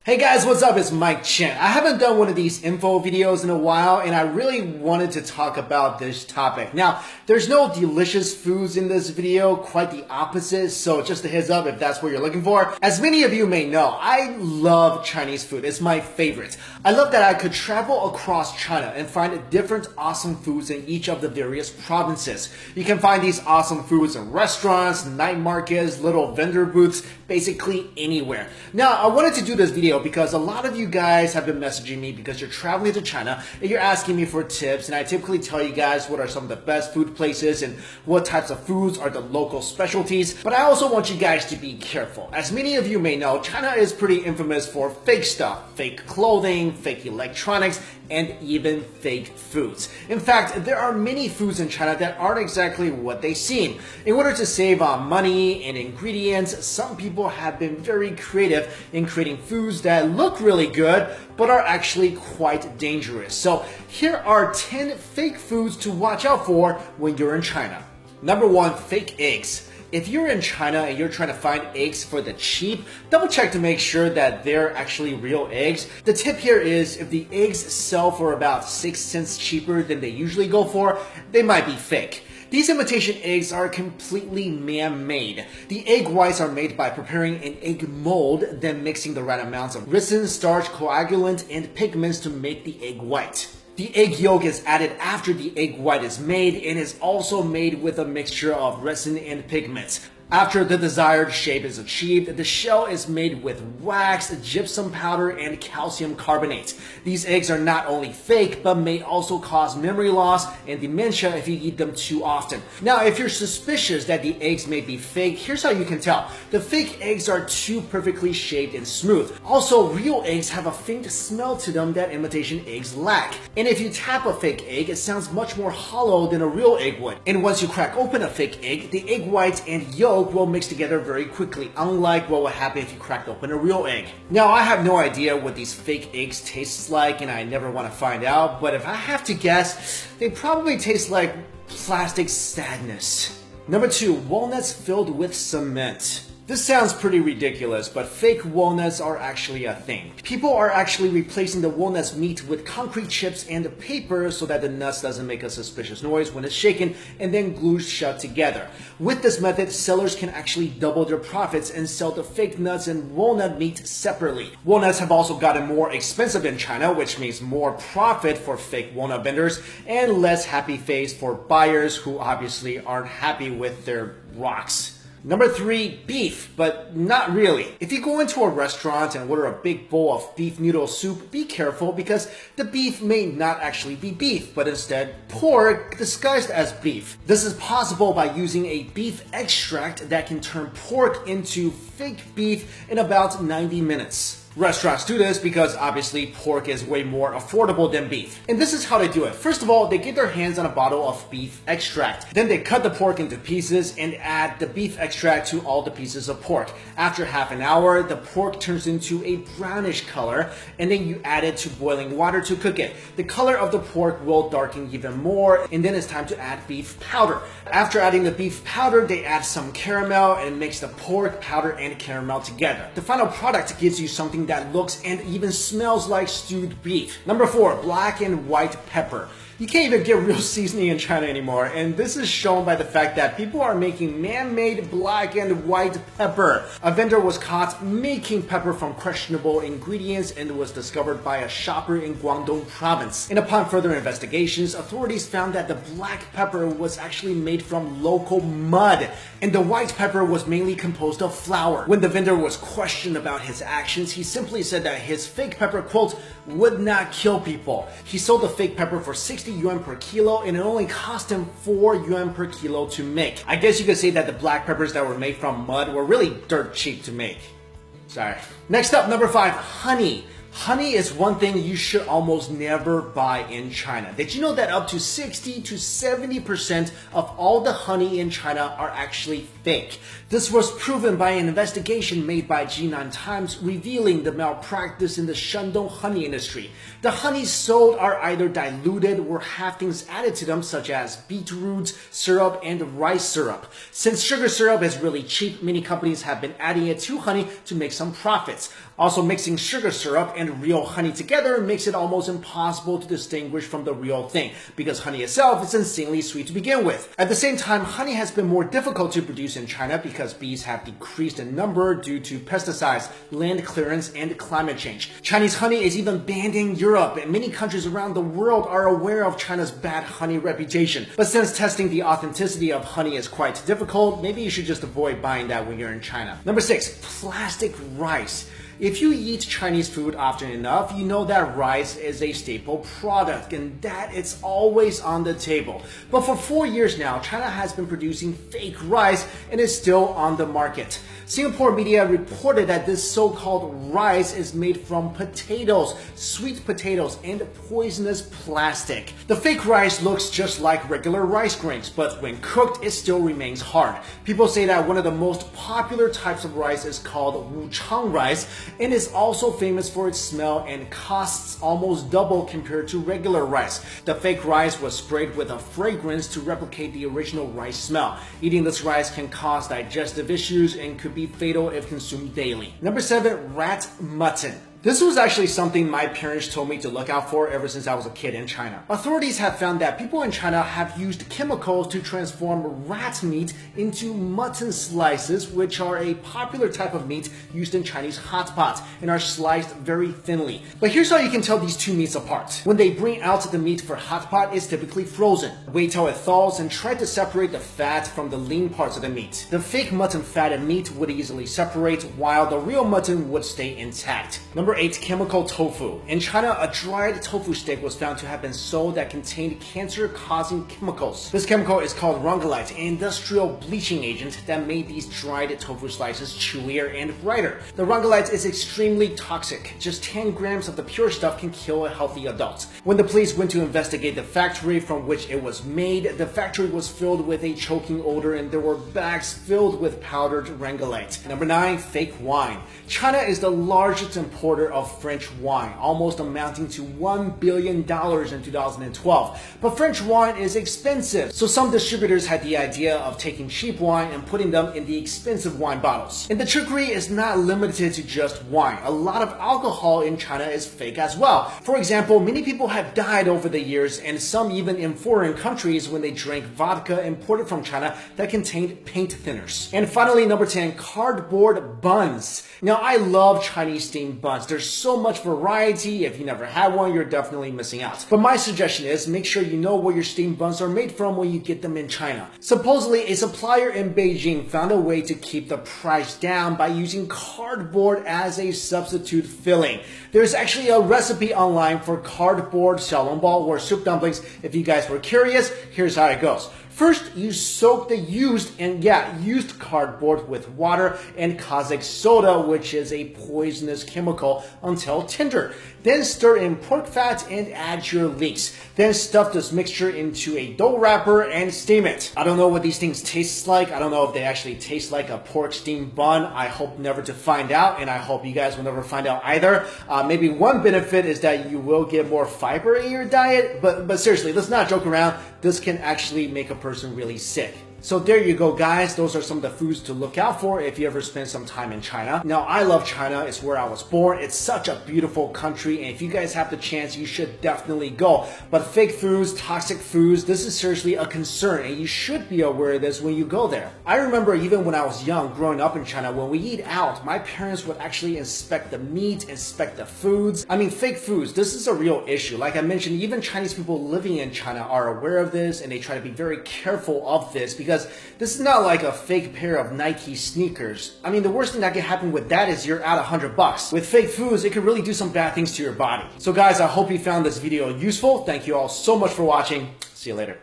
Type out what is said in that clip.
Hey guys, what's up? It's Mike Chen. I haven't done one of these info videos in a while, and I really wanted to talk about this topic. Now, there's no delicious foods in this video, quite the opposite, so just a heads up if that's what you're looking for. As many of you may know, I love Chinese food. It's my favorite. I love that I could travel across China and find different awesome foods in each of the various provinces. You can find these awesome foods in restaurants, night markets, little vendor booths, basically anywhere. Now, I wanted to do this video because a lot of you guys have been messaging me because you're traveling to China and you're asking me for tips, and I typically tell you guys what are some of the best food places and what types of foods are the local specialties. But I also want you guys to be careful. As many of you may know, China is pretty infamous for fake stuff, fake clothing, fake electronics, and even fake foods. In fact, there are many foods in China that aren't exactly what they seem. In order to save on money and ingredients, some people have been very creative in creating foods that look really good, but are actually quite dangerous. So here are 10 fake foods to watch out for when you're in China. Number 1, fake eggs. If you're in China and you're trying to find eggs for the cheap, double check to make sure that they're actually real eggs. The tip here is if the eggs sell for about 6 cents cheaper than they usually go for, they might be fake. These imitation eggs are completely man-made. The egg whites are made by preparing an egg mold, then mixing the right amounts of ricin, starch, coagulant, and pigments to make the egg white. The egg yolk is added after the egg white is made and is also made with a mixture of resin and pigments. After the desired shape is achieved, the shell is made with wax, gypsum powder, and calcium carbonate. These eggs are not only fake, but may also cause memory loss and dementia if you eat them too often. Now, if you're suspicious that the eggs may be fake, here's how you can tell. The fake eggs are too perfectly shaped and smooth. Also, real eggs have a faint smell to them that imitation eggs lack. And if you tap a fake egg, it sounds much more hollow than a real egg would. And once you crack open a fake egg, the egg whites and yolk will mix together very quickly, unlike what would happen if you cracked open a real egg. Now, I have no idea what these fake eggs taste like, and I never want to find out, but if I have to guess, they probably taste like plastic sadness. Number 2, walnuts filled with cement. This sounds pretty ridiculous, but fake walnuts are actually a thing. People are actually replacing the walnut's meat with concrete chips and paper so that the nuts doesn't make a suspicious noise when it's shaken and then glued shut together. With this method, sellers can actually double their profits and sell the fake nuts and walnut meat separately. Walnuts have also gotten more expensive in China, which means more profit for fake walnut vendors and less happy face for buyers who obviously aren't happy with their rocks. Number 3, beef, but not really. If you go into a restaurant and order a big bowl of beef noodle soup, be careful because the beef may not actually be beef, but instead pork disguised as beef. This is possible by using a beef extract that can turn pork into fake beef in about 90 minutes. Restaurants do this because obviously pork is way more affordable than beef. And this is how they do it. First of all, they get their hands on a bottle of beef extract. Then they cut the pork into pieces and add the beef extract to all the pieces of pork. After half an hour, the pork turns into a brownish color, and then you add it to boiling water to cook it. The color of the pork will darken even more, and then it's time to add beef powder. After adding the beef powder, they add some caramel and mix the pork, powder, and caramel together. The final product gives you something that looks and even smells like stewed beef. Number 4, black and white pepper. You can't even get real seasoning in China anymore, and this is shown by the fact that people are making man-made black and white pepper. A vendor was caught making pepper from questionable ingredients and was discovered by a shopper in Guangdong province. And upon further investigations, authorities found that the black pepper was actually made from local mud, and the white pepper was mainly composed of flour. When the vendor was questioned about his actions, he simply said that his fake pepper, quote, would not kill people. He sold the fake pepper for 60 yuan per kilo, and it only cost him 4 yuan per kilo to make. I guess you could say that the black peppers that were made from mud were really dirt cheap to make. Sorry. Next up, number 5, honey. Honey is one thing you should almost never buy in China. Did you know that up to 60 to 70% of all the honey in China are actually fake? This was proven by an investigation made by Jinan Times revealing the malpractice in the Shandong honey industry. The honeys sold are either diluted or have things added to them such as beetroot syrup and rice syrup. Since sugar syrup is really cheap, many companies have been adding it to honey to make some profits. Also, mixing sugar syrup and real honey together makes it almost impossible to distinguish from the real thing because honey itself is insanely sweet to begin with. At the same time, honey has been more difficult to produce in China because bees have decreased in number due to pesticides, land clearance, and climate change. Chinese honey is even banned in Europe, and many countries around the world are aware of China's bad honey reputation. But since testing the authenticity of honey is quite difficult, maybe you should just avoid buying that when you're in China. Number 6, plastic rice. If you eat Chinese food often enough, you know that rice is a staple product and that it's always on the table. But for 4 years now, China has been producing fake rice and is still on the market. Singapore media reported that this so-called rice is made from potatoes, sweet potatoes, and poisonous plastic. The fake rice looks just like regular rice grains, but when cooked, it still remains hard. People say that one of the most popular types of rice is called wuchang rice, and is also famous for its smell and costs almost double compared to regular rice. The fake rice was sprayed with a fragrance to replicate the original rice smell. Eating this rice can cause digestive issues and could be fatal if consumed daily. Number 7, rat mutton. This was actually something my parents told me to look out for ever since I was a kid in China. Authorities have found that people in China have used chemicals to transform rat meat into mutton slices, which are a popular type of meat used in Chinese hot pot and are sliced very thinly. But here's how you can tell these two meats apart. When they bring out the meat for hot pot, it's typically frozen. Wait till it thaws and try to separate the fat from the lean parts of the meat. The fake mutton fat and meat would easily separate, while the real mutton would stay intact. Number 8, chemical tofu. In China, a dried tofu stick was found to have been sold that contained cancer-causing chemicals. This chemical is called rongolite, an industrial bleaching agent that made these dried tofu slices chewier and brighter. The rongolite is extremely toxic. Just 10 grams of the pure stuff can kill a healthy adult. When the police went to investigate the factory from which it was made, the factory was filled with a choking odor and there were bags filled with powdered rongolite. Number 9, fake wine. China is the largest importer of French wine, almost amounting to $1 billion in 2012. But French wine is expensive, so some distributors had the idea of taking cheap wine and putting them in the expensive wine bottles. And the trickery is not limited to just wine. A lot of alcohol in China is fake as well. For example, many people have died over the years, and some even in foreign countries when they drank vodka imported from China that contained paint thinners. And finally, number 10, cardboard buns. Now, I love Chinese steamed buns. There's so much variety. If you never had one, you're definitely missing out. But my suggestion is make sure you know where your steamed buns are made from when you get them in China. Supposedly, a supplier in Beijing found a way to keep the price down by using cardboard as a substitute filling. There's actually a recipe online for cardboard xiaolongbao or soup dumplings. If you guys were curious, here's how it goes. First, you soak the used cardboard with water and caustic soda, which is a poisonous chemical, until tender. Then stir in pork fat and add your leeks. Then stuff this mixture into a dough wrapper and steam it. I don't know what these things taste like. I don't know if they actually taste like a pork steamed bun. I hope never to find out, and I hope you guys will never find out either. Maybe one benefit is that you will get more fiber in your diet, but seriously, let's not joke around. This can actually make a person really sick. So there you go, guys. Those are some of the foods to look out for if you ever spend some time in China. Now, I love China. It's where I was born. It's such a beautiful country, and if you guys have the chance, you should definitely go. But fake foods, toxic foods, this is seriously a concern, and you should be aware of this when you go there. I remember even when I was young, growing up in China, when we eat out, my parents would actually inspect the meat, inspect the foods. I mean, fake foods, this is a real issue. Like I mentioned, even Chinese people living in China are aware of this, and they try to be very careful of this because this is not like a fake pair of Nike sneakers. I mean, the worst thing that can happen with that is you're out $100. With fake foods, it could really do some bad things to your body. So guys, I hope you found this video useful. Thank you all so much for watching. See you later.